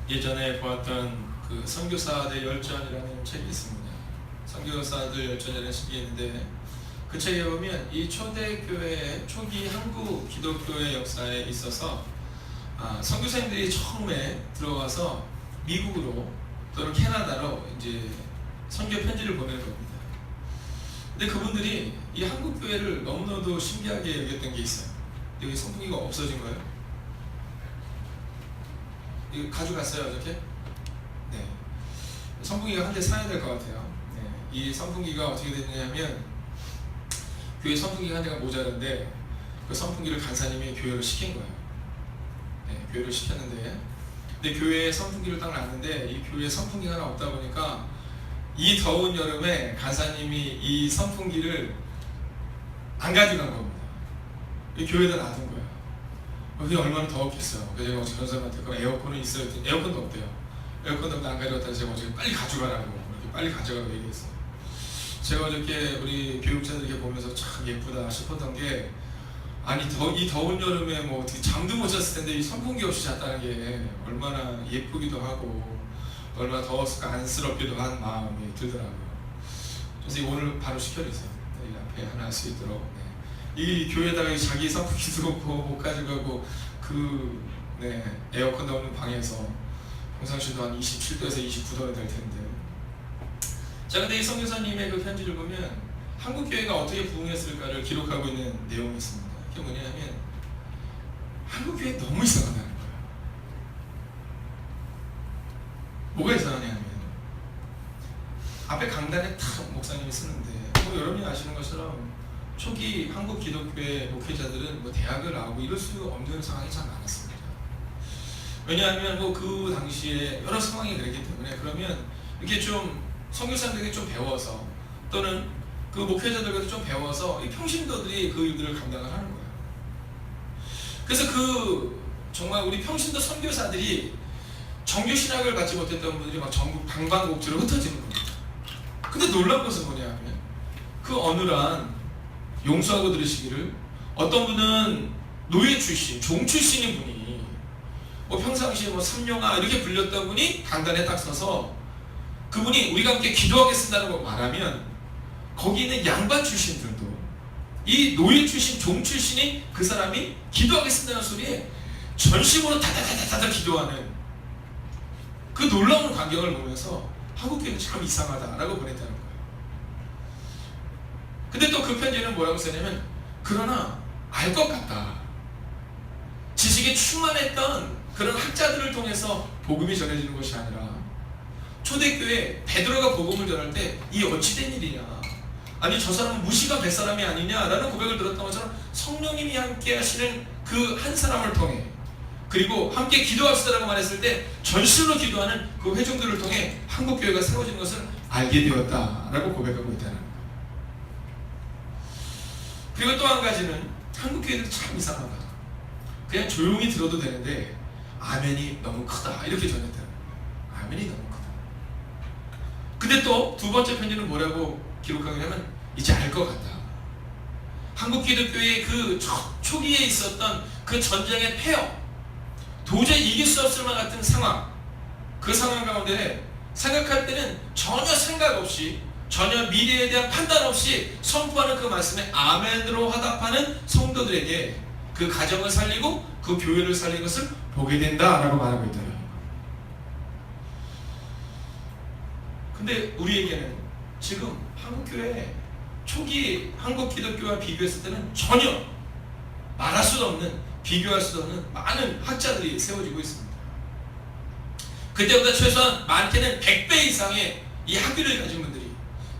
예전에 보았던 그 선교사들 열전이라는 책이 있습니다. 선교사들 열전이라는 책이 있는데 그 책에 보면 이 초대교회 초기 한국 기독교의 역사에 있어서 선교사님들이 처음에 들어와서 미국으로 또는 캐나다로 이제 선교 편지를 보내는 겁니다. 근데 그분들이 이 한국 교회를 너무나도 신기하게 여겼던 게 있어요. 여기 선풍기가 없어진 거예요. 이거 가져갔어요 어저께? 네. 선풍기가 한 대 사야 될 것 같아요. 네. 이 선풍기가 어떻게 됐냐면 교회 선풍기가 한 대가 모자란데 그 선풍기를 간사님이 교회로 시킨 거예요. 네, 교회로 시켰는데 근데 교회에 선풍기를 딱 놨는데 이 교회에 선풍기가 하나 없다 보니까 이 더운 여름에 간사님이 이 선풍기를 안 가져간 겁니다. 이 교회에다 놔둔 거예요. 그게 얼마나 더웠겠어요. 그래서 제가 어제 전사님한테 그럼 에어컨은 있어요? 에어컨도 없대요. 에어컨도 없는데 안 가져갔다고 제가 어제 빨리 가져가라고 이렇게 빨리 가져가라고 얘기했어요. 제가 어저께 우리 교육자들에게 보면서 참 예쁘다 싶었던 게 아니 이 더운 여름에 뭐 어떻게 잠도 못 잤을 텐데 이 선풍기 없이 잤다는 게 얼마나 예쁘기도 하고 얼마나 더웠을까 안쓰럽기도 한 마음이 들더라고요. 그래서 오늘 바로 시켜주세요. 이 앞에 하나 할 수 있도록. 네. 이 교회에다가 자기 선풍기도 없고 못 가져가고 에어컨도 없는 방에서 평상시도 한 27도에서 29도는 될 텐데. 자, 근데 이 선교사님의 그 편지를 보면 한국 교회가 어떻게 부흥했을까를 기록하고 있는 내용이 있습니다. 그게 뭐냐면 한국 교회 너무 이상하다는 거예요. 뭐가 이상하냐면 앞에 강단에 탁 목사님이 쓰는데 여러분이 아시는 것처럼 초기 한국 기독교의 목회자들은 대학을 나오고 이럴 수 없는 상황이 참 많았습니다. 왜냐하면 그 당시에 여러 상황이 그랬기 때문에 그러면 이렇게 좀 선교사님들에게 좀 배워서 또는 그 목회자들에게도 좀 배워서 이 평신도들이 그 일들을 감당을 하는 거예요. 그래서 정말 우리 평신도 선교사들이 정규 신학을 받지 못했던 분들이 막 전국 방방곡곡으로 흩어지는 겁니다. 근데 놀라운 것은 뭐냐면 그 어느한 용서하고 들으시기를 어떤 분은 노예 출신, 종 출신인 분이 평상시에 삼룡아 이렇게 불렸던 분이 강단에 딱 서서 그분이 우리가 함께 기도하겠습니다라고 말하면 거기 있는 양반 출신들도 이 노예 출신, 종 출신이 그 사람이 기도하겠습니다는 소리에 전심으로 다다다다다 기도하는 그 놀라운 광경을 보면서 한국교회는 참 이상하다라고 보냈다는 거예요. 근데 또 그 편지는 뭐라고 쓰냐면 그러나 알 것 같다. 지식에 충만했던 그런 학자들을 통해서 복음이 전해지는 것이 아니라 초대교회 베드로가 복음을 전할 때 이 어찌된 일이냐, 아니 저 사람은 무시가 될 사람이 아니냐라는 고백을 들었던 것처럼 성령님이 함께 하시는 그 한 사람을 통해 그리고 함께 기도합시다라고 말했을 때 전심으로 기도하는 그 회중들을 통해 한국교회가 세워지는 것을 알게 되었다라고 고백하고 있다는 거예요. 그리고 또 한 가지는 한국교회들이 참 이상하다. 그냥 조용히 들어도 되는데 아멘이 너무 크다 이렇게 전했다는 거예요. 아멘이 너무 크다. 근데 또 두 번째 편지는 뭐라고 기록하냐면 이제 알 것 같다. 한국 기독교의 그 초기에 있었던 그 전쟁의 폐허, 도저히 이길 수 없을 만 같은 상황, 그 상황 가운데 생각할 때는 전혀 생각 없이 전혀 미래에 대한 판단 없이 선포하는 그 말씀에 아멘으로 화답하는 성도들에게 그 가정을 살리고 그 교회를 살린 것을 보게 된다라고 말하고 있더라고요. 근데 우리에게는 지금 한국교회 초기 한국 기독교와 비교했을 때는 전혀 말할 수도 없는, 비교할 수도 없는 많은 학자들이 세워지고 있습니다. 그때보다 최소한 많게는 100배 이상의 이 학위를 가진 분들이,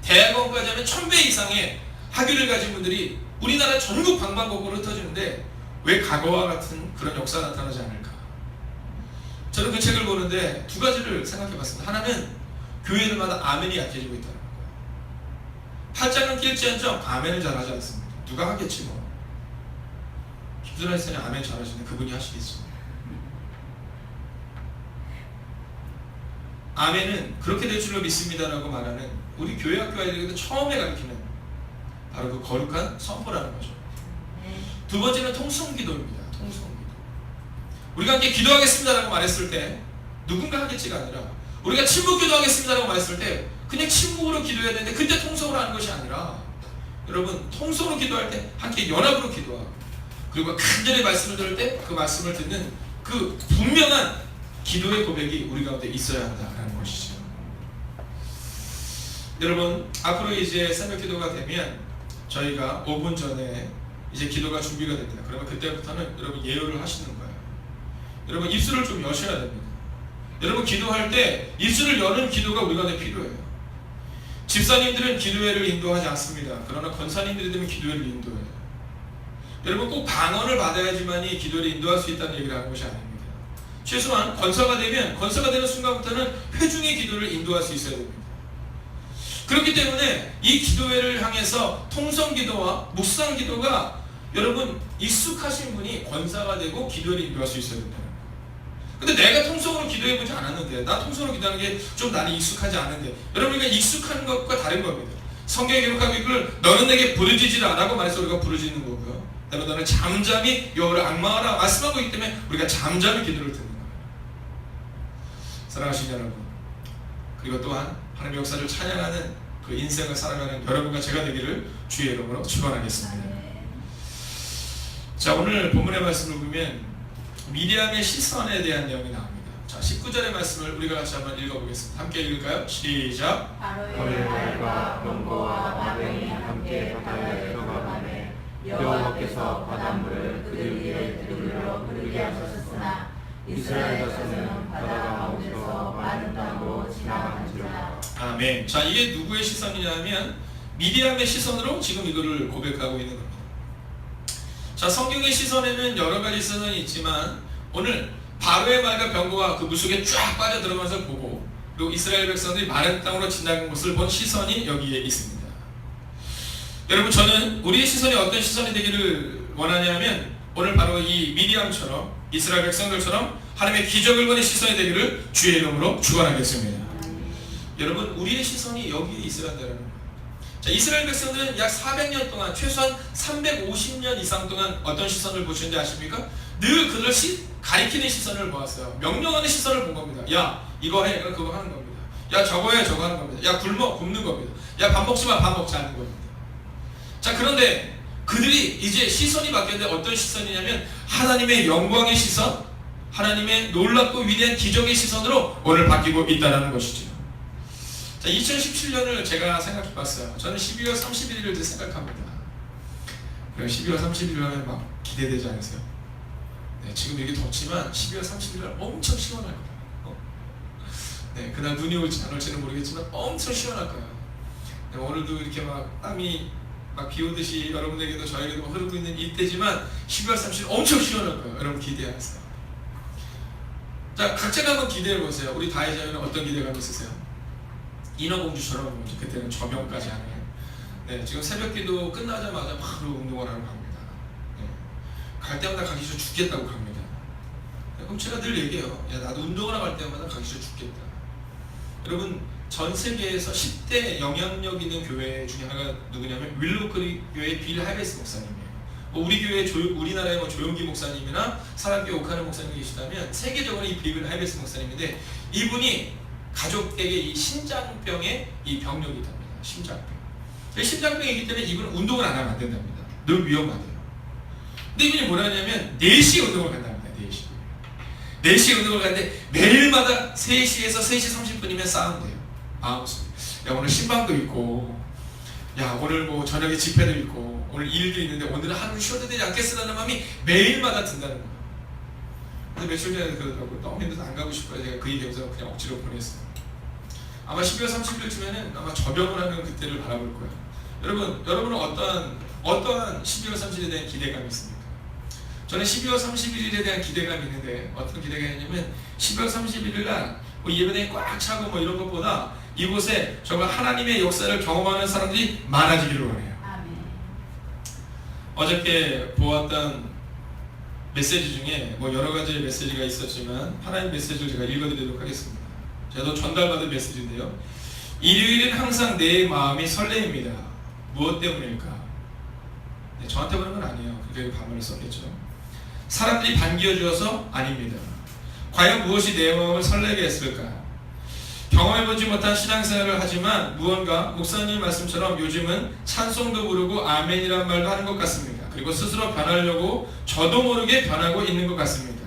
대학원까지 하면 1000배 이상의 학위를 가진 분들이 우리나라 전국 방방곡곡으로 흩어지는데 왜 과거와 같은 그런 역사가 나타나지 않을까? 저는 그 책을 보는데 두 가지를 생각해 봤습니다. 하나는 교회들마다 아멘이 약해지고 있다는 거예요. 팔짱은 낄지언정 아멘을 잘하지 않습니다. 누가 하겠지 뭐. 김준하 선생님 아멘 잘하시는데 그분이 하시겠죠. 아멘은 그렇게 될 줄로 믿습니다라고 말하는 우리 교회 학교 아이들에게도 처음에 가르치는 바로 그 거룩한 선포라는 거죠. 두 번째는 통성기도입니다. 통성기도. 우리가 함께 기도하겠습니다라고 말했을 때 누군가 하겠지가 아니라 우리가 침묵 기도하겠습니다라고 말했을 때 그냥 침묵으로 기도해야 되는데 그때 통성으로 하는 것이 아니라 여러분 통성으로 기도할 때 함께 연합으로 기도하고 그리고 간절히 말씀을 들을 때 그 말씀을 듣는 그 분명한 기도의 고백이 우리 가운데 있어야 한다라는 것이죠. 여러분 앞으로 이제 새벽 기도가 되면 저희가 5분 전에 이제 기도가 준비가 됩니다. 그러면 그때부터는 여러분 예열을 하시는 거예요. 여러분 입술을 좀 여셔야 됩니다. 여러분 기도할 때 입술을 여는 기도가 우리 가운데 필요해요. 집사님들은 기도회를 인도하지 않습니다. 그러나 권사님들이 되면 기도회를 인도해요. 여러분 꼭 방언을 받아야지만이 기도를 인도할 수 있다는 얘기를 하는 것이 아닙니다. 최소한 권사가 되는 순간부터는 회중의 기도를 인도할 수 있어야 됩니다. 그렇기 때문에 이 기도회를 향해서 통성 기도와 묵상 기도가 여러분 익숙하신 분이 권사가 되고 기도를 인도할 수 있어야 된다는 거예요. 근데 내가 통성으로 기도해보지 않았는데 나 통성으로 기도하는 게 좀 나는 익숙하지 않은데 여러분 우리가 익숙한 것과 다른 겁니다. 성경에 기록하고 있기를 너는 내게 부르짖으라 라고 말해서 우리가 부르짖는 거고요. 너는 잠잠히 여호와를 앙망하라 말씀하고 있기 때문에 우리가 잠잠히 기도를 듣는 거예요. 사랑하시는 여러분, 그리고 또한 하나님의 역사를 찬양하는 그 인생을 살아가는 여러분과 제가 되기를 주의 이름으로 축원하겠습니다. 자, 오늘 본문의 말씀을 보면 미디암의 시선에 대한 내용이 나옵니다. 자, 19절의 말씀을 우리가 같이 한번 읽어보겠습니다. 함께 읽을까요? 시작. 바로의 말과 병거와 마병이 함께 바다에 들어가가매 여호와께서 바닷물을 그들 위에 들으러 흐르게 하셨으나 이스라엘 자손은 바다 가운데서 많은 땅으로 지나간지라. 아멘. 자, 이게 누구의 시선이냐면 미디암의 시선으로 지금 이거를 고백하고 있는 겁니다. 자, 성경의 시선에는 여러 가지 시선이 있지만 오늘 바로의 말과 병거가 그 물속에 쫙 빠져 들어가는 것을 보고 그리고 이스라엘 백성들이 마른 땅으로 지나간 것을 본 시선이 여기에 있습니다. 여러분 저는 우리의 시선이 어떤 시선이 되기를 원하냐면 오늘 바로 이 미디암처럼 이스라엘 백성들처럼 하나님의 기적을 보는 시선이 되기를 주의 이름으로 축원하겠습니다. 여러분 우리의 시선이 여기에 있어야 한다는 거예요. 자, 이스라엘 백성들은 약 400년 동안 최소한 350년 이상 동안 어떤 시선을 보시는지 아십니까? 늘 그들 가리키는 시선을 보았어요. 명령하는 시선을 본 겁니다. 야 이거 해, 그거 하는 겁니다. 야 저거 해, 저거 하는 겁니다. 야 굶는 겁니다. 야 밥 먹지 마, 밥 먹지 않는 겁니다. 자, 그런데 그들이 이제 시선이 바뀌었는데 어떤 시선이냐면 하나님의 영광의 시선, 하나님의 놀랍고 위대한 기적의 시선으로 오늘 바뀌고 있다는 것이죠. 자, 2017년을 제가 생각해 봤어요. 저는 12월 31일을 생각합니다. 12월 31일 하면 막 기대되지 않으세요? 네, 지금 이렇게 덥지만 12월 31일 엄청 시원할 거예요. 네, 그날 눈이 올지 안 올지는 모르겠지만 엄청 시원할 거예요. 네, 오늘도 이렇게 막 땀이 막 비 오듯이 여러분에게도 저에게도 흐르고 있는 이때지만 12월 30일 엄청 시원할 거예요. 여러분 기대하세요. 자, 각자가 한번 기대해 보세요. 우리 다혜자매는 어떤 기대감이 있으세요? 인어공주처럼 그때는 저명까지 하는. 네, 지금 새벽기도 끝나자마자 바로 운동을 하러 갑니다. 네, 갈 때마다 가기 싫어 죽겠다고 갑니다. 네, 그럼 제가 늘 얘기해요. 야, 나도 운동하러 갈 때마다 가기 싫어 죽겠다. 여러분 전 세계에서 10대 영향력 있는 교회 중에 하나가 누구냐면 윌로크리 교회 빌 하베스 목사님이에요. 뭐 우리 교회 우리나라의 뭐 조용기 목사님이나 사랑교회 오카는 목사님이 계시다면 세계적으로 이 빌 하베스 목사님인데 이분이 가족에게 이 심장병의 이 병력이 있답니다. 심장병. 심장병이기 때문에 이분은 운동을 안 하면 안 된답니다. 늘 위험하대요. 근데 이분이 뭐라 하냐면 4시에 운동을 간답니다. 4시에 운동을 가는데 매일마다 3시에서 3시 30분이면 싸운대요. 아, 야 오늘 신방도 있고 야 오늘 뭐 저녁에 집회도 있고 오늘 일도 있는데 오늘은 하루 쉬어도 되지 않겠으라는 마음이 매일마다 든다는 거예요. 근데 며칠 전에 그러더라고요. 너무 힘들어서 안 가고 싶어요. 제가 그 얘기하면서 그냥 억지로 보냈어요. 아마 12월 30일쯤에는 아마 저병을 하는 그때를 바라볼 거예요. 여러분은 어떠한 12월 30일에 대한 기대감이 있습니까? 저는 12월 31일에 대한 기대감이 있는데 어떤 기대가 있냐면 12월 31일 날 뭐 예배당이 꽉 차고 뭐 이런 것보다 이곳에 정말 하나님의 역사를 경험하는 사람들이 많아지기를 원해요. 아멘. 어저께 보았던 메시지 중에 뭐 여러 가지 메시지가 있었지만 하나님 메시지를 제가 읽어드리도록 하겠습니다. 저도 전달받은 메시지인데요. 일요일은 항상 내 마음이 설레입니다. 무엇 때문일까? 네, 저한테 그런 건 아니에요. 그렇게 반문을 썼겠죠. 사람들이 반겨주어서 아닙니다. 과연 무엇이 내 마음을 설레게 했을까? 경험해보지 못한 신앙생활을 하지만 무언가 목사님 말씀처럼 요즘은 찬송도 부르고 아멘이란 말도 하는 것 같습니다. 그리고 스스로 변하려고 저도 모르게 변하고 있는 것 같습니다.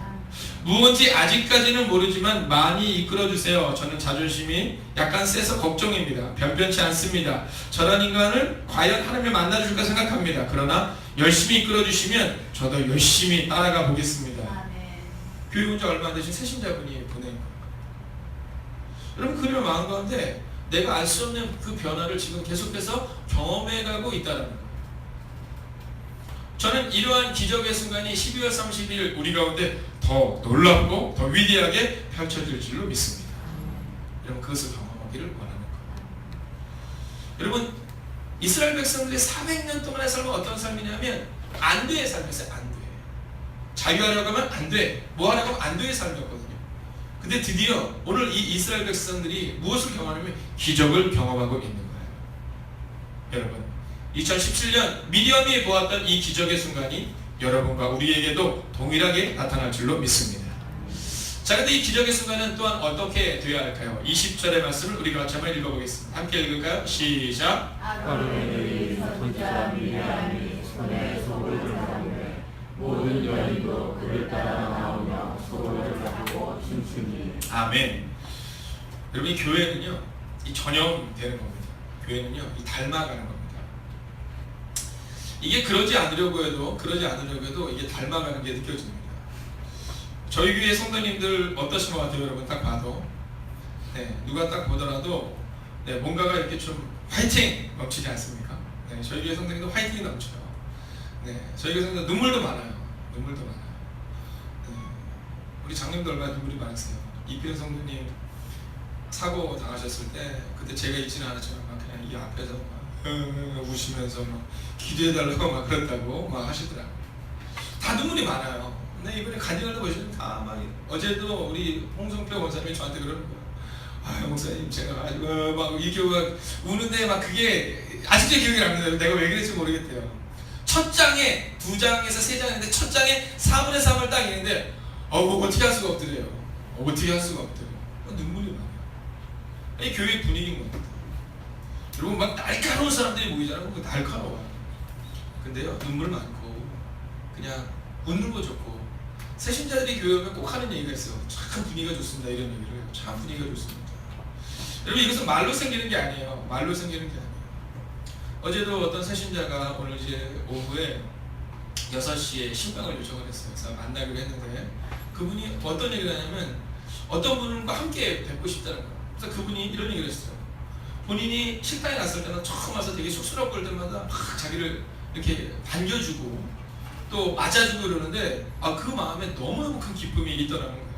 무언지 아직까지는 모르지만 많이 이끌어주세요. 저는 자존심이 약간 세서 걱정입니다. 변변치 않습니다. 저런 인간을 과연 하나님이 만나줄까 생각합니다. 그러나 열심히 이끌어주시면 저도 열심히 따라가 보겠습니다. 교회 온 지 얼마 안 되신 새신자분이 보낸 거예요. 여러분, 그런 마음 가운데 내가 알 수 없는 그 변화를 지금 계속해서 경험해가고 있다는 거예요. 저는 이러한 기적의 순간이 12월 30일 우리 가운데 더 놀랍고 더 위대하게 펼쳐질 줄로 믿습니다. 여러분, 그것을 경험하기를 원하는 거예요. 여러분, 이스라엘 백성들이 400년 동안의 삶은 어떤 삶이냐면 안돼의 삶이었어요. 안돼. 자유하려고 하면 안돼. 뭐 하려고 하면 안돼의 삶이었거든요. 근데 드디어 오늘 이 이스라엘 백성들이 무엇을 경험하냐면 기적을 경험하고 있는 거예요. 여러분, 2017년 미디엄이 보았던 이 기적의 순간이 여러분과 우리에게도 동일하게 나타날 줄로 믿습니다. 자, 근데 이 기적의 순간은 또한 어떻게 되어야 할까요? 20절의 말씀을 우리가 같이 한번 읽어보겠습니다. 함께 읽을까요? 시작. 아론의 선지자 미리암이 손에 소를 잡으며 모든 여인도 그를 따라 나오며 소를 잡고 춤추니. 아멘. 여러분, 이 교회는요, 이 전염되는 겁니다. 교회는요, 이 닮아가는 겁니다. 이게 그러지 않으려고 해도 이게 닮아가는 게 느껴집니다. 저희 교회 성도님들 어떠신 것 같아요? 여러분, 딱 봐도 누가 딱 보더라도 뭔가가 이렇게 좀 화이팅 넘치지 않습니까? 저희 교회 성도님도 화이팅이 넘쳐요. 저희 교회 성도님 눈물도 많아요. 우리 장님도 얼마나 눈물이 많으세요. 이필 성도님 사고 당하셨을 때 그때 제가 있지는 않았지만 그냥 이 앞에서 우시면서 막 기도해달라고 막 그랬다고 막 하시더라고요. 다 눈물이 많아요. 근데 이번에 간증을 보시면 다 막 어제도 우리 홍성표 원사님이 저한테 그러는 거예요. 아, 목사님 제가 막 이렇게 우는데 막 그게 아직도 기억이 납니다. 내가 왜 그랬지 모르겠대요. 첫 장에 2장에서 3장인데 첫 장에 4분의 3을 딱 있는데 어떻게 할 수가 없더래요. 눈물이 많아요. 이 교회 분위기인 겁니다. 여러분, 막 날카로운 사람들이 모이잖아요. 날카로워요. 근데요, 눈물 많고 그냥 웃는 거 좋고 새신자들이 교회 오면 꼭 하는 얘기가 있어요. 참 분위기가 좋습니다. 이런 얘기를 해요. 참 분위기가 좋습니다. 여러분, 이것은 말로 생기는 게 아니에요. 어제도 어떤 새신자가 오늘 이제 오후에 6시에 신방을 요청을 했어요. 그래서 만나기로 했는데 그분이 어떤 얘기를 하냐면 어떤 분과 함께 뵙고 싶다는 거예요. 그래서 그분이 이런 얘기를 했어요. 본인이 식당에 갔을 때는 처음 와서 되게 쑥스러울 때마다 막 자기를 이렇게 반겨주고 또 맞아주고 그러는데 그 마음에 너무너무 큰 기쁨이 있더라는 거예요.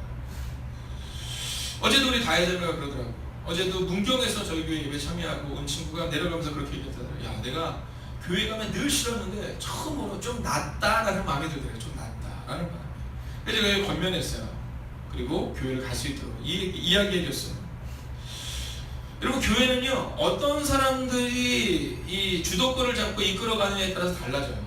어제도 우리 다혜자매가 그러더라고요. 어제도 문경에서 저희 교회 예배 참여하고 온 친구가 내려가면서 그렇게 얘기했다더라고요. 야, 내가 교회 가면 늘 싫었는데 처음으로 좀 낫다라는 마음이 들더래요. 좀 낫다라는 마음이. 그래서 제가 권면했어요. 그리고 교회를 갈 수 있도록 이야기해줬어요. 여러분, 교회는요, 어떤 사람들이 이 주도권을 잡고 이끌어가느냐에 따라서 달라져요.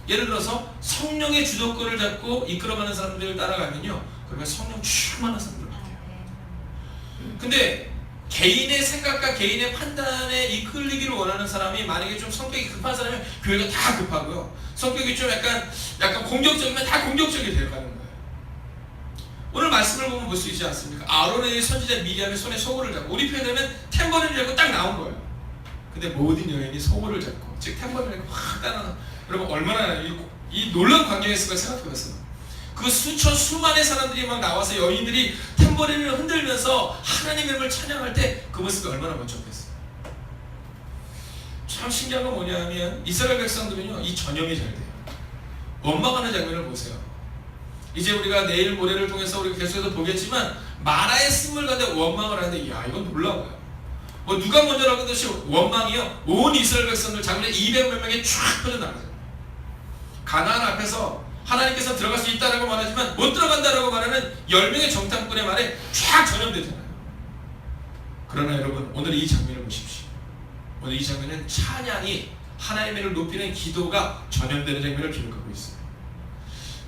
예를 들어서 성령의 주도권을 잡고 이끌어가는 사람들을 따라가면요, 그러면 성령 충만한 사람들을 바뀌어요. 근데 개인의 생각과 개인의 판단에 이끌리기를 원하는 사람이 만약에 좀 성격이 급한 사람이면 교회가 다 급하고요, 성격이 좀 약간 공격적이면 다 공격적이 되어가는 거예요. 오늘 말씀을 보면 볼 수 있지 않습니까? 아론의 선지자 미리암이 손에 소고를 잡고, 우리 표현하면 탬버린을 잡고 딱 나온 거예요. 근데 모든 여인이 소고를 잡고, 즉 탬버린을 잡고 확 따라. 여러분, 얼마나 이 놀라운 광경이었을까 생각해봤어요. 그 수많은 사람들이 막 나와서 여인들이 탬버린을 흔들면서 하나님의 이름을 찬양할 때 그 모습이 얼마나 멋졌겠어요. 참 신기한 건 뭐냐면 이스라엘 백성들은요, 이 전염이 잘 돼요. 원망하는 장면을 보세요. 이제 우리가 내일 모레를 통해서 우리가 계속해서 보겠지만 마라의 쓴물 가운데 원망을 하는데, 야, 이건 놀라워요. 누가 먼저라고 하듯이 원망이요, 온 이스라엘 백성들 작년에 200몇 명이 쫙 퍼져나가요. 가나안 앞에서 하나님께서 들어갈 수 있다라고 말하지만 못 들어간다라고 말하는 10명의 정탐꾼의 말에 쫙 전염되잖아요. 그러나 여러분, 오늘 이 장면을 보십시오. 오늘 이 장면은 찬양이 하나님을 높이는 기도가 전염되는 장면을 기록하고 있어요.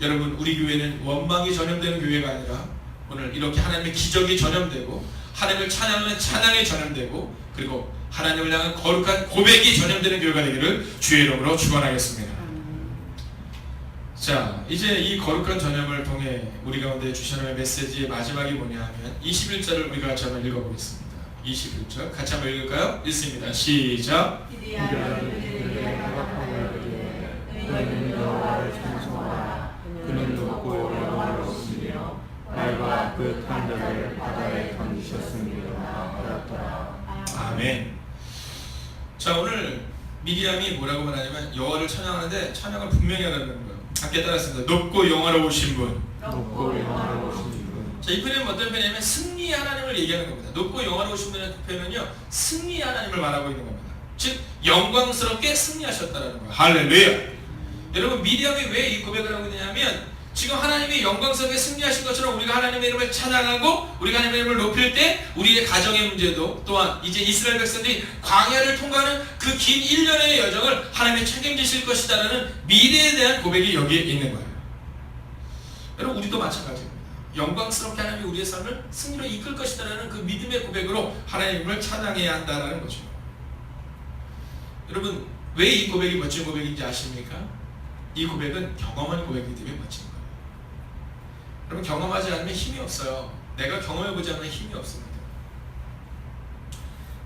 여러분, 우리 교회는 원망이 전염되는 교회가 아니라 오늘 이렇게 하나님의 기적이 전염되고 하나님을 찬양하는 찬양이 전염되고 그리고 하나님을 향한 거룩한 고백이 전염되는 교회가 되기를 주의 이름으로 축원하겠습니다. 자, 이제 이 거룩한 전염을 통해 우리 가운데 주시는 메시지의 마지막이 뭐냐 하면 21절을 우리가 같이 한번 읽어보겠습니다. 21절 같이 한번 읽을까요? 읽습니다. 시작. 너희는 여호와를 찬송하라. 그는 높고 영화로우시며 날과 그 탄자를 바다에 던지셨음이로다 하였더라. 아멘. 자, 오늘 미리암이 뭐라고 말하냐면 여호와를 찬양하는데 찬양을 분명히 하라는 거예요. 함께 따라했습니다. 높고 영화로우신 분. 높고 영화로우신 분. 자, 이 표현은 어떤 표현이냐면 승리 하나님을 얘기하는 겁니다. 높고 영화로우신 분의 표현은요, 승리 하나님을 말하고 있는 겁니다. 즉 영광스럽게 승리하셨다는 거예요. 할렐루야. 여러분, 미리암이 왜 이 고백을 하고 있느냐면 지금 하나님이 영광스럽게 승리하신 것처럼 우리가 하나님의 이름을 찬양하고 우리가 하나님의 이름을 높일 때 우리의 가정의 문제도 또한 이제 이스라엘 백성들이 광야를 통과하는 그 긴 1년의 여정을 하나님이 책임지실 것이다라는 미래에 대한 고백이 여기에 있는 거예요. 여러분, 우리도 마찬가지입니다. 영광스럽게 하나님이 우리의 삶을 승리로 이끌 것이다라는 그 믿음의 고백으로 하나님을 찬양해야 한다는 거죠. 여러분, 왜 이 고백이 멋진 고백인지 아십니까? 이 고백은 경험한 고백이기 때문에 멋진 거예요. 여러분, 경험하지 않으면 힘이 없어요. 내가 경험해보지 않으면 힘이 없습니다.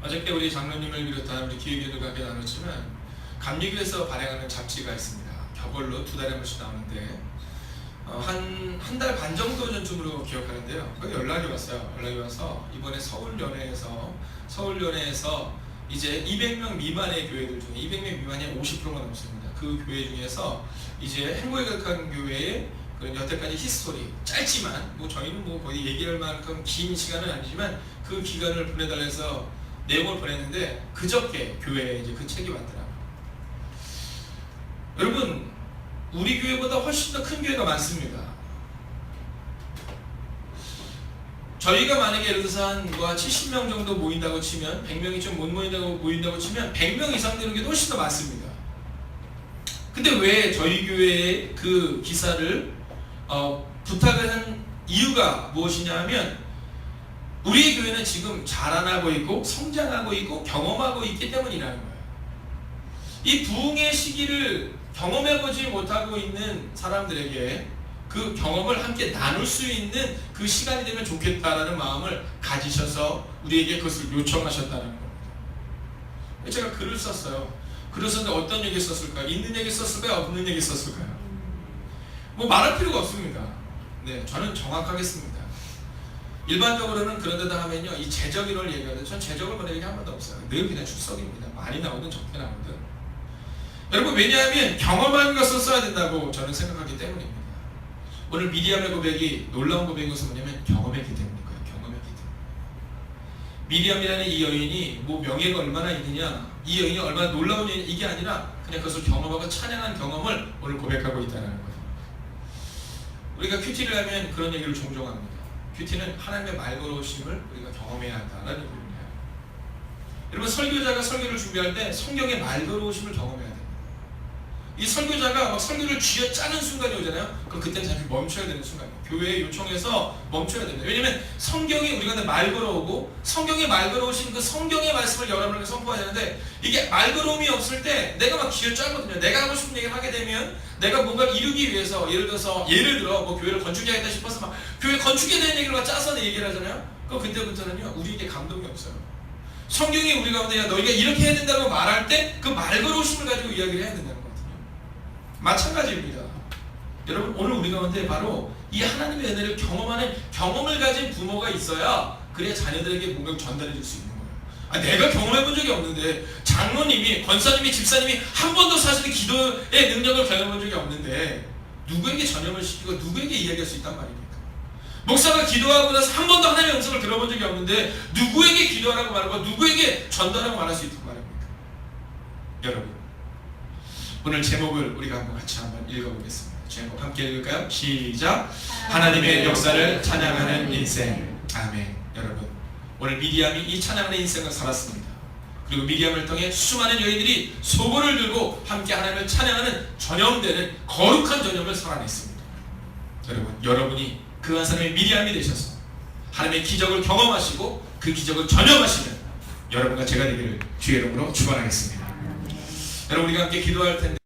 어저께 우리 장로님을 비롯한 우리 기획위원들과 함께 나눴지만 감리교에서 발행하는 잡지가 있습니다. 겨벌로 2달에 한 번씩 나오는데 한 달 반 정도 전쯤으로 기억하는데요. 거기 연락이 왔어요. 연락이 와서 이번에 서울연회에서 이제 200명 미만의 교회들 중에 200명 미만이 50%가 넘습니다. 그 교회 중에서 이제 행복에 가득한 교회의 여태까지 히스토리 짧지만 뭐 저희는 뭐 거의 얘기할 만큼 긴 시간은 아니지만 그 기간을 보내달라 해서 내용을 보냈는데 그저께 교회에 이제 그 책이 왔더라고요. 여러분, 우리 교회보다 훨씬 더 큰 교회가 많습니다. 저희가 만약에 예를 들어서 한 70명 정도 모인다고 치면 100명이 좀 못 모인다고 치면 100명 이상 되는 게 훨씬 더 많습니다. 근데 왜 저희 교회에 그 기사를 부탁을 한 이유가 무엇이냐 하면 우리 교회는 지금 자라나고 있고 성장하고 있고 경험하고 있기 때문이라는 거예요. 이 부흥의 시기를 경험해보지 못하고 있는 사람들에게 그 경험을 함께 나눌 수 있는 그 시간이 되면 좋겠다라는 마음을 가지셔서 우리에게 그것을 요청하셨다는 겁니다. 제가 글을 썼어요. 글을 썼는데 어떤 얘기 썼을까요? 있는 얘기 썼을까요? 없는 얘기 썼을까요? 뭐 말할 필요가 없습니다. 네, 저는 정확하게 씁니다. 일반적으로는 그런 데다 하면요, 이 재적인을 얘기하는데 전 재적을 보낸 얘기 한 번도 없어요. 늘 그냥 출석입니다. 많이 나오든 적게 나오든. 여러분, 왜냐하면 경험한 것을 써야 된다고 저는 생각하기 때문입니다. 오늘 미리암의 고백이 놀라운 고백인 것은 뭐냐면 경험했기 때문이에요. 경험했기 때문에. 미리암이라는 이 여인이 뭐 명예가 얼마나 있느냐, 이 여인이 얼마나 놀라운 여인, 이게 아니라 그냥 그것을 경험하고 찬양한 경험을 오늘 고백하고 있다는 거예요. 우리가 큐티를 하면 그런 얘기를 종종 합니다. 큐티는 하나님의 말걸으심을 우리가 경험해야 한다는 얘기입니다. 여러분, 설교자가 설교를 준비할 때 성경의 말걸으심을 경험해야 됩니다. 이 설교자가 막 설교를 쥐어짜는 순간이 오잖아요. 그럼 그때는 잠시 멈춰야 되는 순간이에요. 교회에 요청해서 멈춰야 됩니다. 왜냐면 성경이 우리가 말 걸어오고 성경에 말 걸어오신 그 성경의 말씀을 여러분에게 선포해야 되는데 이게 말 걸어옴이 없을 때 내가 막 쥐어짜거든요. 내가 하고 싶은 얘기를 하게 되면 내가 뭔가를 이루기 위해서 예를 들어 뭐 교회를 건축해야겠다 싶어서 막 교회 건축에 대한 얘기를 막 짜서 얘기를 하잖아요. 그럼 그때부터는요, 우리에게 감동이 없어요. 성경이 우리 가운데 야 너희가 이렇게 해야 된다고 말할 때 그 말 걸어오심을 가지고 이야기를 해야 된다는 거거든요. 마찬가지입니다. 여러분, 오늘 우리 가운데 바로 이 하나님의 은혜를 경험하는 경험을 가진 부모가 있어야 그래야 자녀들에게 뭔가 전달해 줄 수 있는 거예요. 내가 경험해 본 적이 없는데, 장로님이, 권사님이, 집사님이 한 번도 사실 기도의 능력을 경험해 본 적이 없는데 누구에게 전염을 시키고 누구에게 이야기할 수 있단 말입니까? 목사가 기도하고 나서 한 번도 하나님의 음성을 들어본 적이 없는데 누구에게 기도하라고 말하고 누구에게 전달하고 말할 수 있단 말입니까? 여러분, 오늘 제목을 우리가 같이 한번 읽어보겠습니다. 제목 함께 읽을까요? 시작! 하나님의 역사를 찬양하는 인생. 아멘. 여러분, 오늘 미리암이 이 찬양하는 인생을 살았습니다. 그리고 미리암을 통해 수많은 여인들이 소고를 들고 함께 하나님을 찬양하는 전염되는 거룩한 전염을 살아냈습니다. 여러분, 여러분이 그 한 사람의 미리암이 되셔서 하나님의 기적을 경험하시고 그 기적을 전염하시는 여러분과 제가 되기를 주의 이름으로 축원하겠습니다. 여러분, 우리가 함께 기도할 텐데